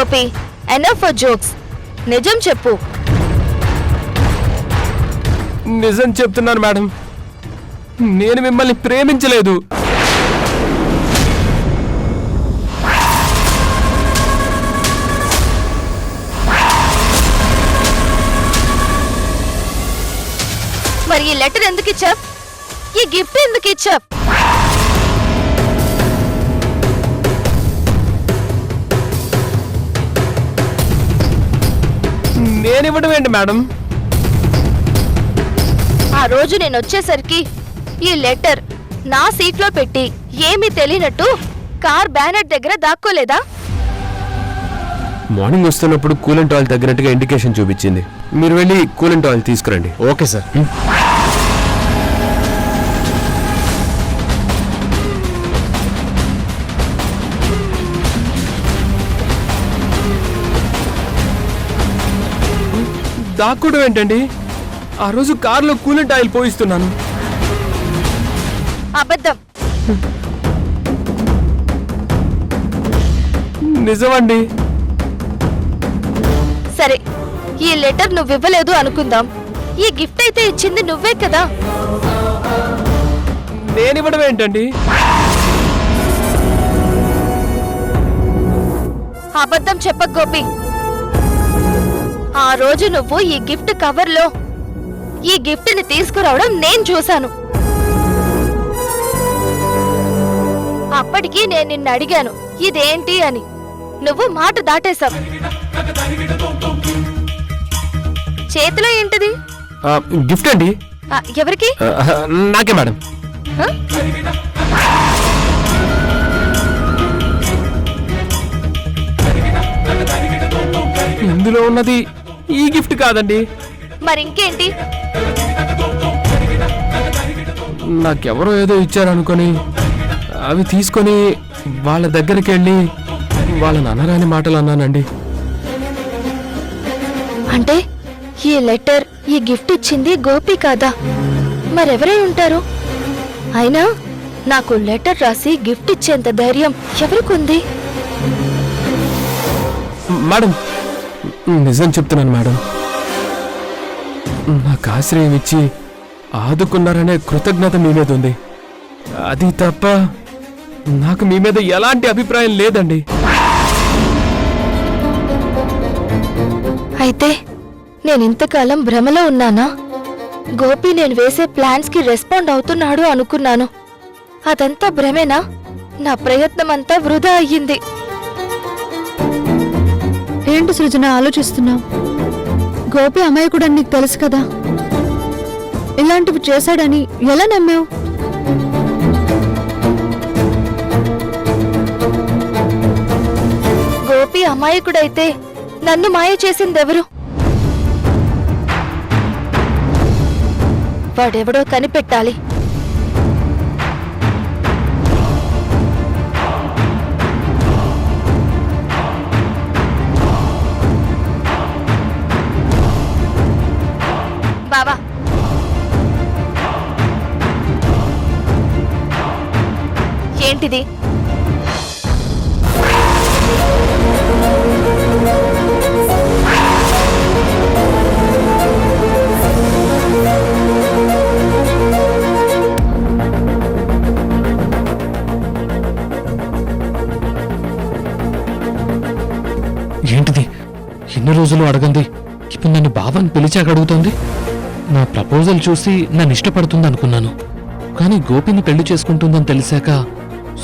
Gopi, enough for jokes. నిజం చెప్పు. నిజం చెప్తున్నాను మేడం, నేను మిమ్మల్ని ప్రేమించలేదు. మరి ఈ లెటర్ ఎందుకు ఇచ్చావ్? ఈ గిఫ్ట్ ఎందుకు ఇచ్చావ్? నేనివ్వడం ఏంటి మేడం? ఆ రోజు నేను వచ్చేసరికి ఈ లెటర్ నా సీట్లో పెట్టి ఏమీ తెలియనట్టు కార్ బ్యానర్ దగ్గర దాక్కోలేదా? మార్నింగ్ వస్తున్నప్పుడు కూలెంట్ ఆయిల్ తగ్గినట్టుగా ఇండికేషన్ చూపించింది. మీరు వెళ్ళి కూలెంట్ ఆయిల్ తీసుకురండి. Okay sir. దాక్కోవడం ఏంటండి? ఆ రోజు కార్లో కూలెంట్ ఆయిల్ పోయిస్తున్నాను. అబద్ధం. నిజమండి. సరే, ఈ లెటర్ నువ్వు ఇవ్వలేదు అనుకుందాం. ఈ గిఫ్ట్ అయితే ఇచ్చింది నువ్వే కదా? నేనివ్వడం ఏంటండి? అబద్ధం చెప్పకు గోపి. ఆ రోజు నువ్వు ఈ గిఫ్ట్ కవర్లో ఈ గిఫ్ట్ ని తీసుకురావడం నేను చూశాను. అప్పటికి నేను నిన్ను అడిగాను ఇదేంటి అని. నువ్వు మాట దాటేశావు. చేతిలో ఏంటిది? గిఫ్ట్ అండి. ఎవరికి? నాకే మేడం. ఇందులో ఉన్నది ఈ గిఫ్ట్ కాదండి. మరి ఇంకేంటి? నాకెవరో ఏదో ఇచ్చారనుకొని అవి తీసుకొని వాళ్ళ దగ్గరికి వెళ్ళి వాళ్ళని అనరాని మాటలు అన్నానండి. అంటే ఈ లెటర్ ఈ గిఫ్ట్ ఇచ్చింది గోపి కాదా? మరెవరై ఉంటారు? అయినా నాకు లెటర్ రాసి గిఫ్ట్ ఇచ్చేంత ధైర్యం ఎవరికుంది? మేడం, నిజం చెప్తున్నాను మేడం. నాకు ఆశ్రయం ఇచ్చి ఆదుకున్నారనే కృతజ్ఞత మీ మీద ఉంది. అది తప్ప నాకు మీ మీద ఎలాంటి అభిప్రాయం లేదండి. అయితే నేను ఇంతకాలం భ్రమలో ఉన్నానా? గోపి నేను వేసే ప్లాన్స్ కి రెస్పాండ్ అవుతున్నాడు అనుకున్నాను. అదంతా భ్రమేనా? నా ప్రయత్నం అంతా వృధా అయ్యింది. ఏంటి సృజన ఆలోచిస్తున్నావు? గోపి అమాయకుడని నీకు తెలుసు కదా. ఇలాంటివి చేశాడని ఎలా నమ్మావు? గోపి అమాయకుడైతే నన్ను మాయ చేసిందెవరు? వాడెవడో కనిపెట్టాలి. బావా, ఏంటిది? ఏంటిది? ఎన్ని రోజులు అడగంది ఇప్పుడు నన్ను బావని పిలిచాక అడుగుతోంది. నా ప్రపోజల్ చూసి నన్ను ఇష్టపడుతుంది అనుకున్నాను. కానీ గోపిని పెళ్లి చేసుకుంటుందని తెలిసాక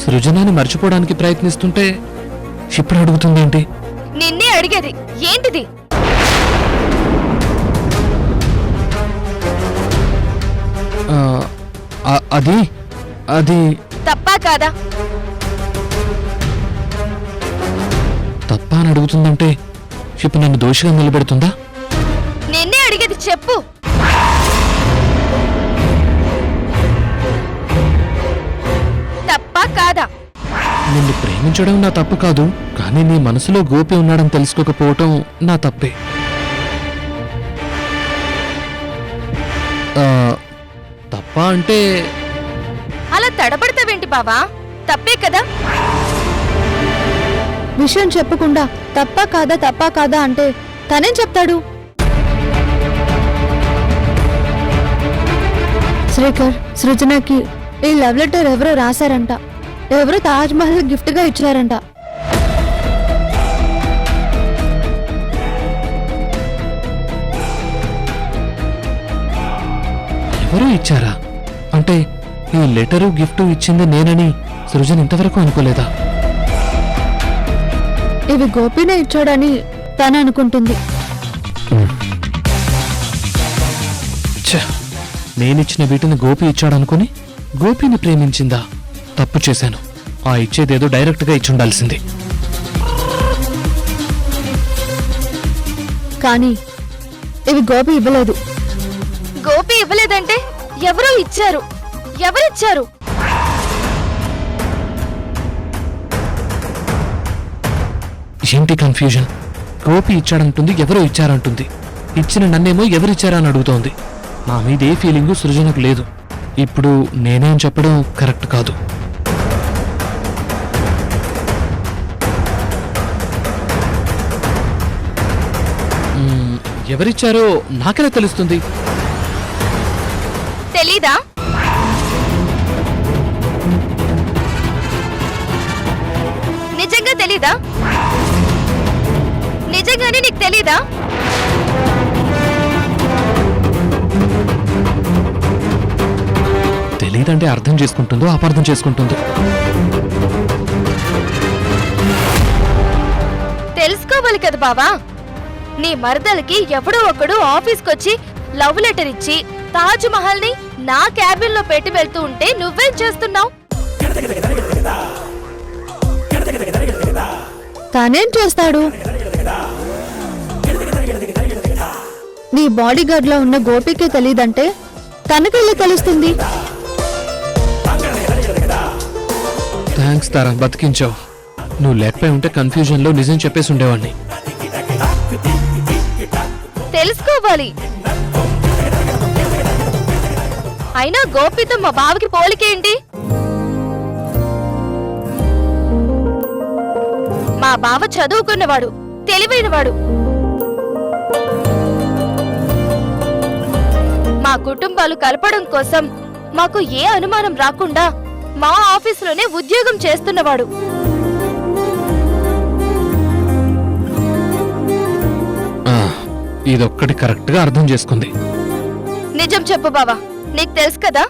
సృజనాన్ని మర్చిపోవడానికి ప్రయత్నిస్తుంటే ఇప్పుడు అడుగుతుందేంటి? నిన్నే అడిగేది. ఏంటిది? అది అది తప్పా కాదా? తప్ప అని అడుగుతుందంటే ఇప్పుడు నన్ను దోషిగా నిలబెడుతుందా? నిన్నే అడిగేది, చెప్పు. తప్పా కాదా? నిన్ను ప్రేమించడం నా తప్పు కాదు, కానీ నీ మనసులో గోపి ఉన్నాడని తెలుసుకోకపోవటం నా తప్పే. తప్ప అంటే అలా తడబడతావేంటి బావా? తప్పే కదా? విషయం చెప్పకుండా తప్పా కాదా అంటే తనేం చెప్తాడు? శ్రీకర్, సృజనకి ఈ లవ్ లెటర్ ఎవరో రాశారంట. ఎవరో తాజ్ మహల్ గిఫ్ట్ గా ఇచ్చారంట. ఎవరూ ఇచ్చారా? అంటే ఈ లెటరు గిఫ్ట్ ఇచ్చింది నేనని సృజన్ ఇంతవరకు అనుకోలేదా? ఇవి గోపినే ఇచ్చాడని తను అనుకుంటుంది. ఛ! నేనిచ్చిన వీటిని గోపి ఇచ్చాడనుకుని గోపిని ప్రేమించిందా? తప్పు చేశాను. ఆ ఇచ్చేదేదో డైరెక్ట్గా ఇచ్చుండాల్సింది. కానీ ఇవి గోపి ఇవ్వలేదు. గోపి ఇవ్వలేదంటే ఎవరో ఇచ్చారు. ఎవరిచ్చారు? ఏంటి కన్ఫ్యూజన్? గోపి ఇచ్చాడంటుంది, ఎవరో ఇచ్చారంటుంది. ఇచ్చిన నన్నేమో ఎవరిచ్చారా అని అడుగుతోంది. నా మీద ఏ ఫీలింగు సృజనకు లేదు. ఇప్పుడు నేనేం చెప్పడం కరెక్ట్ కాదు. ఎవరిచ్చారో నాకెలా తెలుస్తుంది? తెలీదా? నిజంగా తెలీదా? నిజంగానే నీకు తెలీదా? తెలీదంటే అర్థం చేసుకుంటుందో అపార్థం చేసుకుంటుందో. తెలుసుకోవాలి కదా బావా. నీ మరదలకి ఎవడో ఒకడు ఆఫీస్కొచ్చి లవ్ లెటర్ ఇచ్చి తాజ్ మహల్ ని నా క్యాబిన్ లో పెట్టి వెళ్తూ ఉంటే నువ్వేం చేస్తున్నావు? తానేం చేస్తాడు? నీ బాడీ గార్డ్ లో ఉన్న గోపికే తెలీదంటే తనకెళ్ళి తెలుస్తుంది. థ్యాంక్స్ తారా, బతికించావు. నువ్వు లేకపోయి ఉంటే కన్ఫ్యూజన్ లో నిజం చెప్పేసి ఉండేవాడిని. తెలుసుకోవాలి. అయినా గోపితో మా బావకి పోలికేంటి? మా బావ చదువుకున్నవాడు, తెలివైనవాడు. మా కుటుంబాలు కలపడం కోసం మాకు ఏ అనుమానం రాకుండా మా ఆఫీసులోనే ఉద్యోగం చేస్తున్నవాడు. ఇదొక్కటి కరెక్ట్ గా అర్థం చేసుకుంది. నిజం చెప్పు బావా, నీకు తెలుసు కదా?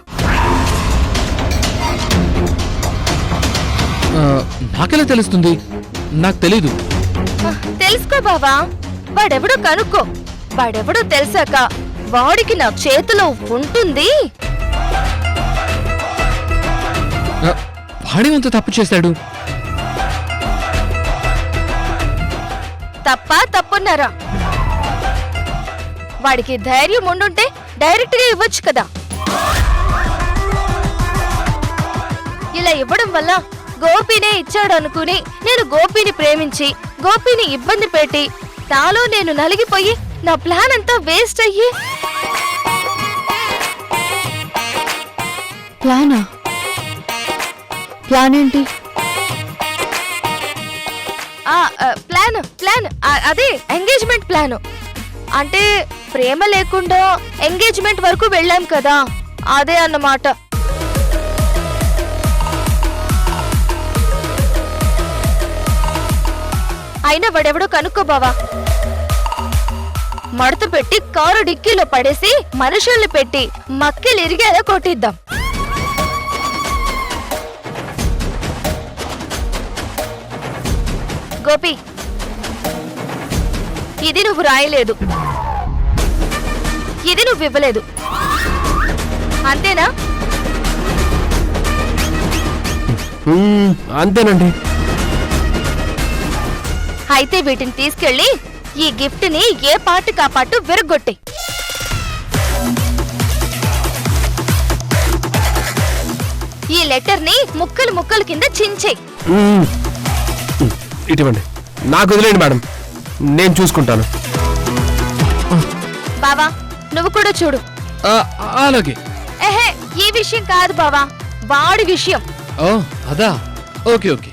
నాకెలా తెలుస్తుంది? నాకు తెలీదు. తెలుసుకో బావా. వాడెవడో కనుక్కో. వాడెవడో తెలిసాక వాడికి నా చేతిలో ఉంటుంది. వాడేమంత తప్పు చేశాడు? తప్పున్నారా? వాడికి ధైర్యం ఉండుంటే డైరెక్ట్ గా ఇవ్వచ్చు కదా. ఇలా ఇవ్వడం వల్ల గోపినే ఇచ్చాడు అనుకుని నేను గోపిని ప్రేమించి గోపిని ఇబ్బంది పెట్టి నాలో నేను నలిగిపోయి నా ప్లాన్ అంతా వేస్ట్ అయ్యి. ప్లాన్ ఏంటి? ప్లాన్ అదే ఎంగేజ్మెంట్ ప్లాన్. అంటే ప్రేమ లేకుండా ఎంగేజ్మెంట్ వరకు వెళ్ళాం కదా, అదే అన్నమాట. అయినా వాడెవడో కనుక్కో బావా. మడత పెట్టి కారు డిక్కీలో పడేసి మనుషుల్ని పెట్టి మక్కిలు ఇరిగేలా కొట్టిద్దాం. గోపి, ఇది నువ్వు రాయలేదు, ఇది నువ్వు ఇవ్వలేదు, అంతేనా? అంతేనండి. అయితే వీటిని తీసుకెళ్లి ఈ గిఫ్ట్ ని ఏ పాటు కాపాటు విరగొట్టి ఈ లెటర్ ని ముక్కలు ముక్కలు కింద చించేయి. ఇటువంటి నాకు వదిలేండి మేడం, నేను చూసుకుంటాను. బావా నువ్వు కూడా చూడు. అలాగే. ఎహే, ఈ విషయం కాదు బావా, వాడి విషయం. ఓ అదా, ఓకే ఓకే.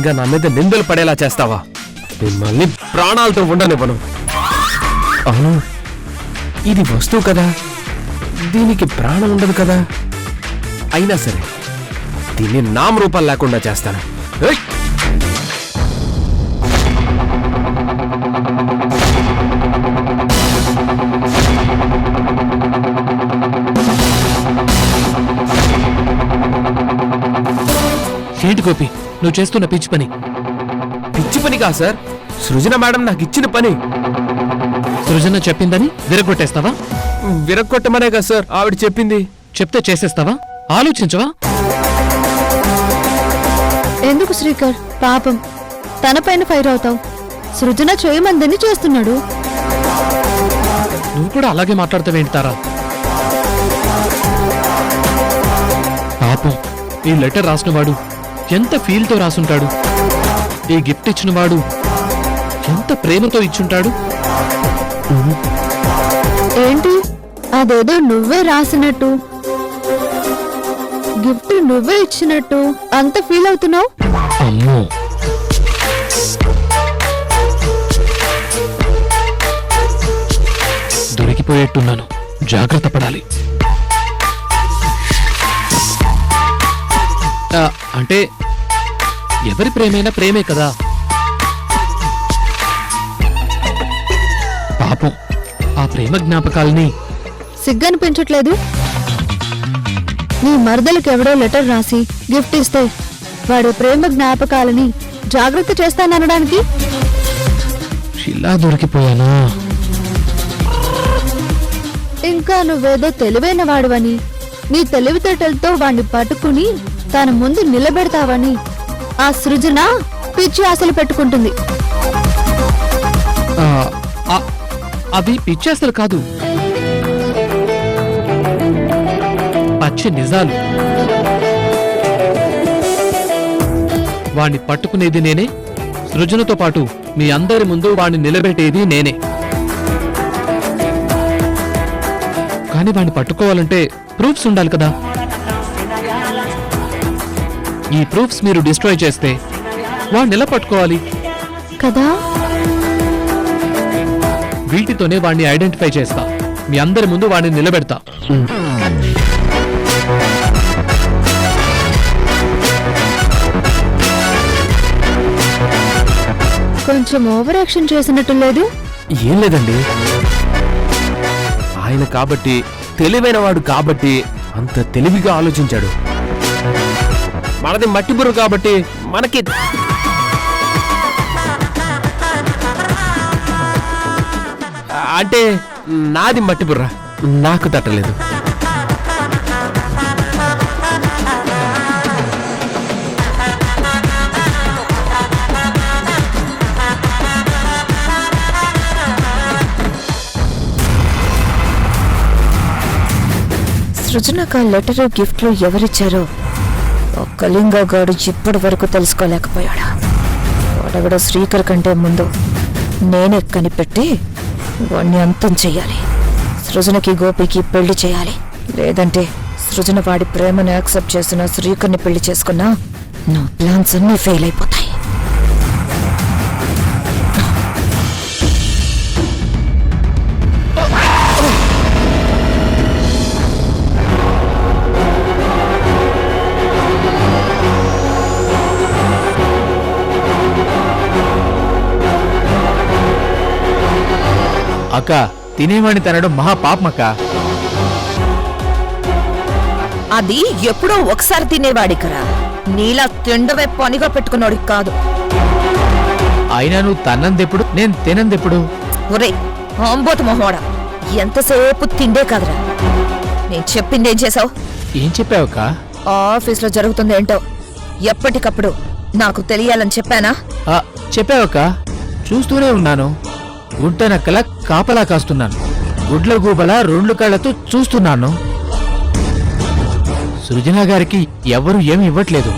పైగా నా మీద నిందలు పడేలా చేస్తావా? మిమ్మల్ని ప్రాణాలతో ఉండనివ్వను. అవును, ఇది వస్తువు కదా, దీనికి ప్రాణం ఉండదు కదా. అయినా సరే దీన్ని నామరూపాలు లేకుండా చేస్తాను. ఏయ్! ఏంటి గోపి నువ్వు చేస్తున్న పిచ్చి పని? పిచ్చి పని కాదు సార్, సృజన మేడం నాకు ఇచ్చిన పని. సృజన చెప్పిందని విరగొట్టేస్తావా? విరక్కొట్టమనే కదా సార్ ఆవిడ చెప్పింది. చెప్తే చేసేస్తావా? ఆలోచించవా? ఎందుకు శ్రీకర్ పాపం తన పైన ఫైర్ అవుతావు? సృజన చేయమందని చేస్తున్నాడు. నువ్వు కూడా అలాగే మాట్లాడతావేంటి తారా? పాపం ఈ లెటర్ రాసినవాడు ఎంత ఫీల్తో రాసుంటాడు. ఈ గిఫ్ట్ ఇచ్చినవాడు ఎంత ప్రేమతో ఇచ్చుంటాడు. ఏంటి అదేదో నువ్వే రాసినట్టు, గిఫ్ట్ నువ్వే ఇచ్చినట్టు అంత ఫీల్ అవుతున్నావు? అమ్మో, దొరికిపోయేట్టున్నాను. జాగ్రత్త పడాలి. అంటే ఎవరి ప్రేమైనా ప్రేమే కదా. పాపం ఆ ప్రేమ జ్ఞాపకాల్ని సిగ్గనిపించట్లేదు? నీ మరదలకు ఎవడో లెటర్ రాసి గిఫ్ట్ ఇస్తే వాడి ప్రేమ జ్ఞాపకాలని జాగ్రత్త చేస్తాననడానికి ఇలా దొరికిపోయానా? ఇంకా నువ్వేదో తెలివైన వాడువని, నీ తెలివితేటలతో వాణ్ణి పట్టుకుని తన ముందు నిలబెడతావని ఆ సృజన పిచ్చి ఆశలు పెట్టుకుంటుంది. అవి పిచ్చేస్తలు కాదు, పచ్చి నిజాలు. వాణ్ణి పట్టుకునేది నేనే, సృజనతో పాటు మీ అందరి ముందు వాణ్ణి నిలబెట్టేది నేనే. కానీ వాణ్ణి పట్టుకోవాలంటే ప్రూఫ్స్ ఉండాలి కదా. ఈ ప్రూఫ్స్ మీరు డిస్ట్రాయ్ చేస్తే వాణ్ణి ఎలా పట్టుకోవాలి కదా? వీటితోనే వాణ్ణి ఐడెంటిఫై చేస్తా, మీ అందరి ముందు వాణ్ణి నిలబెడతా. కొంచెం ఓవర్ యాక్షన్ చేసినట్టు లేదు? ఏం లేదండి, ఆయన కాబట్టి, తెలివైన వాడు కాబట్టి అంత తెలివిగా ఆలోచించాడు. మనది మట్టి బుర్ర కాబట్టి మనకి అంటే నాది మట్టి బుర్ర, నాకు తట్టలేదు. సృజనకు ఆ లెటరు గిఫ్ట్లు ఎవరిచ్చారో కళింగగాడు ఇప్పటి వరకు తెలుసుకోలేకపోయాడు. వాడెవడో శ్రీకర్ కంటే ముందు నేనే కనిపెట్టి వాణ్ణి అంతం చెయ్యాలి. సృజనకి గోపికి పెళ్లి చేయాలి. లేదంటే సృజన వాడి ప్రేమను యాక్సెప్ట్ చేసిన శ్రీకర్ని పెళ్లి చేసుకున్నా నా ప్లాన్స్ అన్నీ ఫెయిల్ అయిపోతాయి. అక్క, తినేవాణ్ణి తినడం మహా పాపమక్క. అది ఎప్పుడో ఒకసారి తినేవాడికరా, నీలా తిండవే పనిగా పెట్టుకున్నాడు కాదు. అయినా నువ్వు తన్నందెప్పుడు, నేను తినందెప్పుడు? ఒరే ఆంబోతు మొహోడా, ఎంతసేపు తిండే కాదురా. నేను చెప్పింది ఏం చేసావు? ఏం చెప్పావక్క? ఆఫీస్లో జరుగుతుంది ఏంటో ఎప్పటికప్పుడు నాకు తెలియాలని చెప్పానా? చెప్పావక్క, చూస్తూనే ఉన్నాను. గుంటనక్కల కాపలా కాస్తున్నాను, గుడ్ల గూబల రెండు కళ్ళతో చూస్తున్నాను. సృజన గారికి ఎవరు ఏమి ఇవ్వట్లేదు.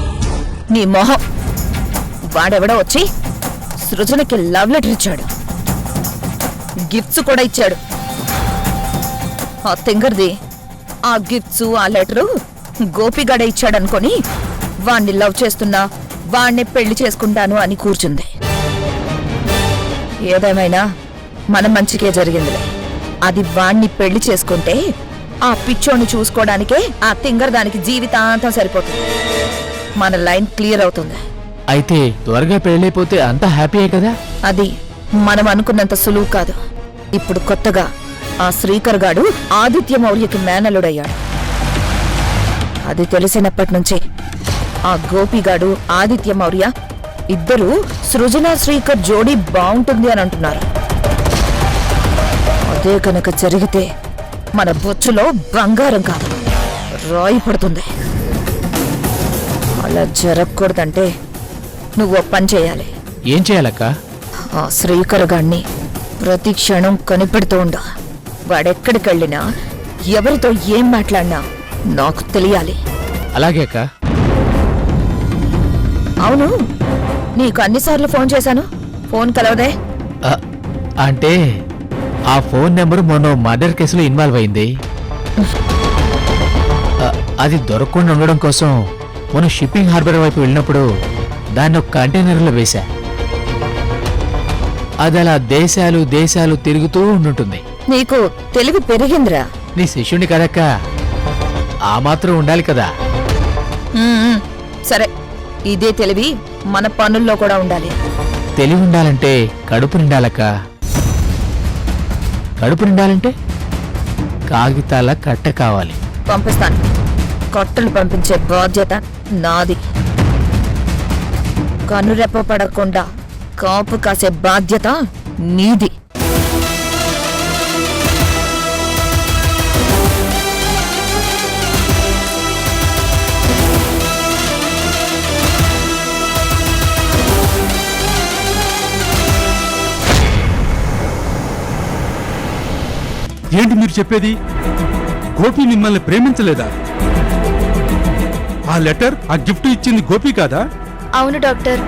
నీ మొహం. వాడెవడో వచ్చి సృజనకి లవ్ లెటర్ ఇచ్చాడు, గిఫ్ట్స్ కూడా ఇచ్చాడు. ఆ తింగర్ది ఆ గిఫ్ట్స్ ఆ లెటరు గోపిగాడ ఇచ్చాడనుకొని వాణ్ణి లవ్ చేస్తున్నా, వాణ్ణి పెళ్లి చేసుకుంటాను అని కూర్చుంది. ఏదేమైనా మన మంచికే జరిగిందిలే. అది వాణ్ణి పెళ్లి చేసుకుంటే ఆ పిచ్చోని చూసుకోవడానికే ఆ తింగర్ దానికి జీవితాంతం సరిపోతుంది. మన లైన్ క్లియర్ అవుతుంది. అయితే త్వరగా పెళ్ళైపోతే అంతా హ్యాపీయే కదా? అది మనం అనుకున్నంత సులువు కాదు. ఇప్పుడు కొత్తగా ఆ శ్రీకర్ గాడు ఆదిత్య మౌర్యకి మేనలుడయ్యాడు. అది తెలిసినప్పటి నుంచి ఆ గోపిగాడు ఆదిత్య మౌర్య ఇద్దరు సృజన శ్రీకర్ జోడీ బాగుంటుంది అని అంటున్నారు. అదే కనుక జరిగితే మన బొచ్చులో బంగారం కాదు రాయి పడుతుంది. అలా జరగకూడదంటే నువ్వు ఓ పని చేయాలి. ఏం చేయాలక్క? ఆ శ్రీకర్ గాడిని ప్రతి క్షణం కనిపెడుతూ ఉండు. వాడెక్కడికెళ్ళినా ఎవరితో ఏం మాట్లాడినా నాకు తెలియాలి. అలాగే అక్క. అవును, నీకు అన్నిసార్లు ఫోన్ చేశాను, ఫోన్ కలవదే. ఆ, అంటే ఆ ఫోన్ నెంబర్ మొన్న మర్డర్ కేసులో ఇన్వాల్వ్ అయింది. అది దొరకకుండా ఉండడం కోసం మొన్న షిప్పింగ్ హార్బర్ వైపు వెళ్ళినప్పుడు దాన్ని ఒక కంటైనర్లో వేశా. అది అలా దేశాలు దేశాలు తిరుగుతూ ఉండుంటుంది. నీకు తెలివి పెరిగిందిరా. నీ శిష్యుని కదక్క, ఆ మాత్రం ఉండాలి కదా. ఉమ్, సరే, ఇదే తెలివి మన పనుల్లో కూడా ఉండాలి. తెలివి ఉండాలంటే కడుపు నిండాలక్క. కడుపు నిండాలంటే కాగితాల కట్ట కావాలి. పంపిస్తాను. కట్టలు పంపించే బాధ్యత నాది. కనురెప్ప పడకుండా కాపు కాసే బాధ్యత నీది. ఏంటి మీరు చెప్పేది? గోపి మిమ్మల్ని ప్రేమించలేదా? ఆ లెటర్, ఆ గిఫ్ట్ ఇచ్చింది గోపి కాదా? అవును డాక్టర్,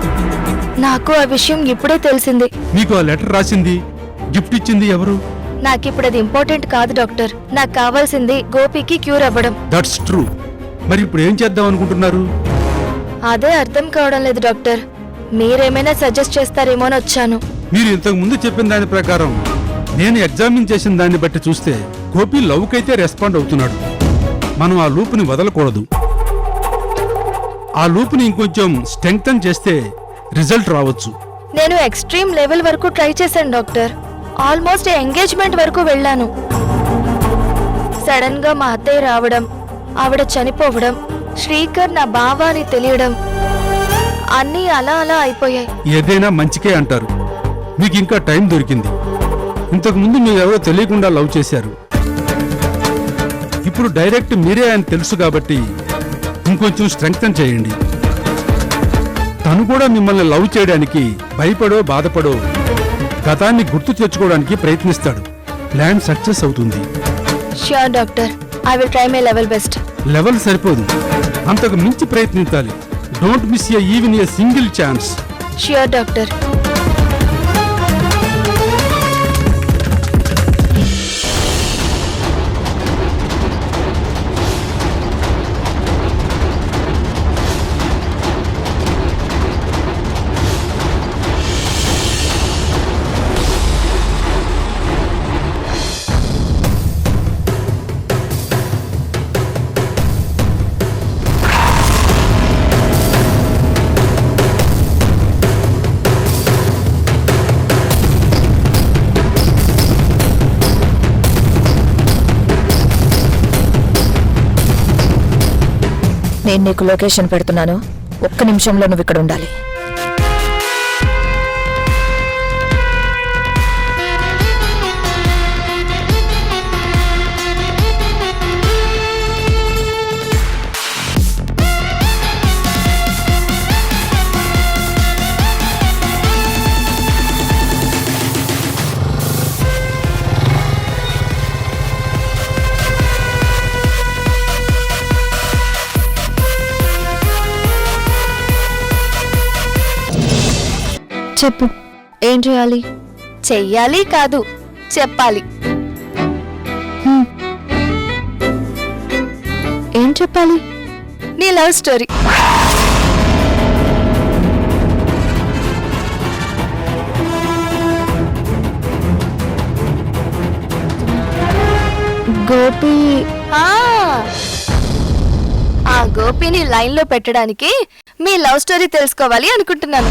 నాకు ఆ విషయం ఇప్పుడే తెలిసింది. మీకు ఆ లెటర్ రాసింది, గిఫ్ట్ ఇచ్చింది ఎవరు? నాకిప్పుడు అది ఇంపార్టెంట్ కాదు డాక్టర్. నాకు కావాల్సింది గోపికి క్యూర్ అవ్వడం. That's true. మరి ఇప్పుడు ఏం చేద్దాం అనుకుంటున్నారు? అదే అర్థం కావడం లేదు డాక్టర్. మీరేమైనా సజెస్ట్ చేస్తారేమో అని వచ్చాను. మీరు ఇంతకు ముందు చెప్పిన దాని ప్రకారం నేను ఎగ్జామిన్ చేసిన దాన్ని బట్టి చూస్తే గోపి లవ్కైతే రెస్పాండ్ అవుతున్నాడు. మనం ఆ లూప్ని వదలకూడదు. ఆ లూప్ని ఇంకొంచెం స్ట్రెంగ్తన్ చేస్తే రిజల్ట్ రావచ్చు. నేను ఎక్స్ట్రీమ్ లెవెల్ వరకు ట్రై చేశాను డాక్టర్. ఆల్మోస్ట్ ఎంగేజ్మెంట్ వరకు వెళ్ళాను. సడన్ గా మా అత్తయ్య రావడం, ఆవిడ చనిపోవడం, శ్రీకర్ నా బావ అని తెలియడం, అన్నీ అలా అలా అయిపోయాయి. ఏదైనా మంచికే అంటారు. మీకు ఇంకా టైం దొరికింది. ఇంతకు ముందు మీరు ఎవరో తెలియకుండా లవ్ చేశారు. ఇప్పుడు డైరెక్ట్ మీరే అని తెలుసు కాబట్టి ఇంకొంచెం స్ట్రెంగ్తన్ చేయండి. తను కూడా మిమ్మల్ని లవ్ చేయడానికి భయపడో బాధపడో గతాన్ని గుర్తు తెచ్చుకోవడానికి ప్రయత్నిస్తాడు. ప్లాన్ సక్సెస్ అవుతుంది. Sure doctor, I will try my level best. Level సరిపోదు, అంతకు మించి ప్రయత్నించాలి. Don't miss even a single chance. Sure doctor. నేను నీకు లొకేషన్ పెడుతున్నాను. ఒక్క నిమిషంలో నువ్వు ఇక్కడ ఉండాలి. చెప్పు, ఏం చేయాలి? చెయ్యాలి కాదు, చెప్పాలి. ఏం చెప్పాలి? నీ లవ్ స్టోరీ. గోపి ఆ గోపిని లైన్ లో పెట్టడానికి మీ లవ్ స్టోరీ తెలుసుకోవాలి అనుకుంటున్నాను.